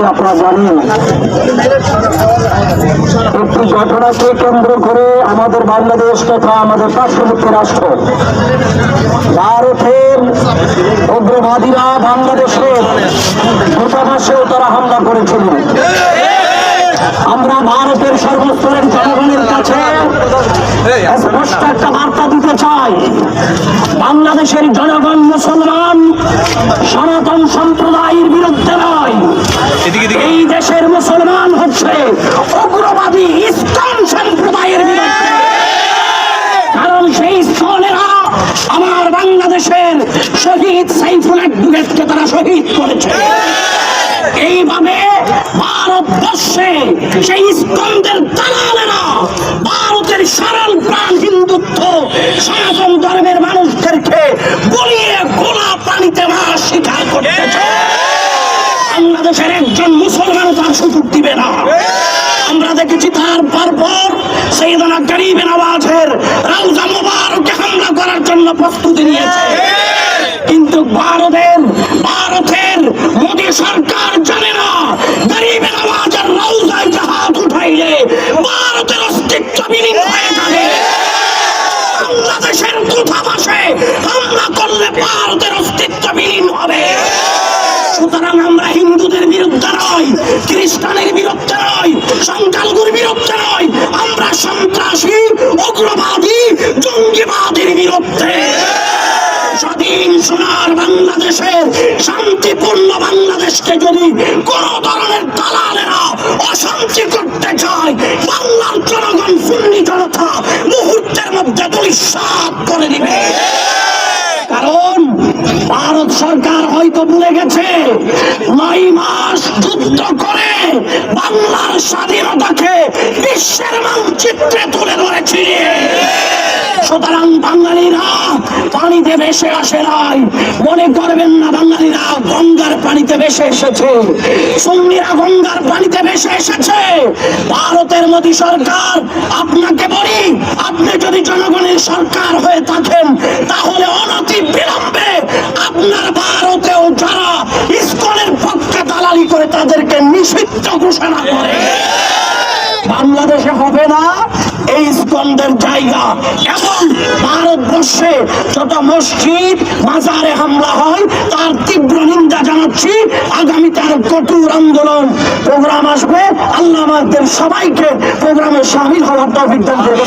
আপনারা জানেন একটি ঘটনাকে কেন্দ্র করে আমাদের বাংলাদেশ তথা আমাদের পার্শ্ববর্তী রাষ্ট্র ভারতের উগ্রবাদীরা বাংলাদেশের দূতাবাসেও তারা হামলা করেছিলেন। আমরা ভারতের সর্বস্তরের জনগণের কাছে স্পষ্ট একটা বার্তা দিতে চাই, বাংলাদেশের জনগণ মুসলমান সনাতন সম্প্রদায়ের বিরুদ্ধে নয়। এই দেশের মুসলমান হচ্ছে উগ্রবাদী ইসলাম সম্প্রদায়ের বিরুদ্ধে। কারণ সেই ইসলামেরা আমার বাংলাদেশের শহীদ সাইফুল আব্দুলকে তারা শহীদ করেছে। এইভাবে ভারতবর্ষে সেই ইস্কন্দের দালালেরা ভারতের সরল প্রাণ হিন্দুত্ব সনাতন ধর্মের মানুষদেরকে গলিয়ে গোলা পানিতে মাছ শিকার করতেছে। বাংলাদেশের একজন মুসলমান তার সুযোগ দিবে না। আমরা দেখেছি তার পর সাইয়েদনা গরিব নওয়াজের রওজা মুবারকে হামলা করার জন্য প্রস্তুতি নিয়েছে। কিন্তু ভারতের মোদী সরকার জানে না গরিব নওয়াজের রওজায় হাত উঠাইলে ভারতের অস্তিত্ব বিলীন হয়ে যাবে। বাংলাদেশের দূতাবাসে হামলা করলে ভারতের অস্তিত্ব বিলীন হবে। সুতরাং আমরা হিন্দুদের বিরুদ্ধে নয়, খ্রিস্টানের বিরুদ্ধে নয়, সংখ্যালঘুর বিরুদ্ধে নয়, আমরা সন্ত্রাসী উগ্রবাদী জঙ্গিবাদের বিরুদ্ধে। স্বাধীন সোনার বাংলাদেশের শান্তিপূর্ণ বাংলাদেশকে যদি কোন ধরনের দালালেরা অশান্তি করতে চায়, বাংলার জনগণ সুন্নি জনতা মুহূর্তের মধ্যে দুলিশাত করে দিবে। কারণ ভারত সরকার হয়তো ভুলে গেছে 9 মাস যুদ্ধ করে বাংলার স্বাধীনতাকে বিশ্বের মানচিত্রে তুলে ধরেছিল। সুতরাং বাঙালিরা পানিতে ভেসে আসে নাই, মনে করবেন না বাঙালিরা গঙ্গার পানিতে ভেসে এসেছে, সুন্নিরা গঙ্গার পানিতে ভেসে এসেছে। ভারতের মোদী সরকার, আপনাকে বলি, আপনি যদি জনগণের সরকার হয়ে থাকেন তাহলে অনতি বিলম্বে আপনার ভারতেও যারা ইসকনের পক্ষে দালালি করে তাদেরকে নিষিদ্ধ ঘোষণা করে। বাংলাদেশে হবে না এই ইসকনের জায়গা। এবং ভারতবর্ষে যত মসজিদ মাজারে হামলা হয় তার তীব্র নিন্দা জানাচ্ছি। আগামী তার কঠোর আন্দোলন প্রোগ্রাম আসবে। আল্লাহ আমাদের সবাইকে প্রোগ্রামে শামিল হওয়ার তৌফিক দান করুন।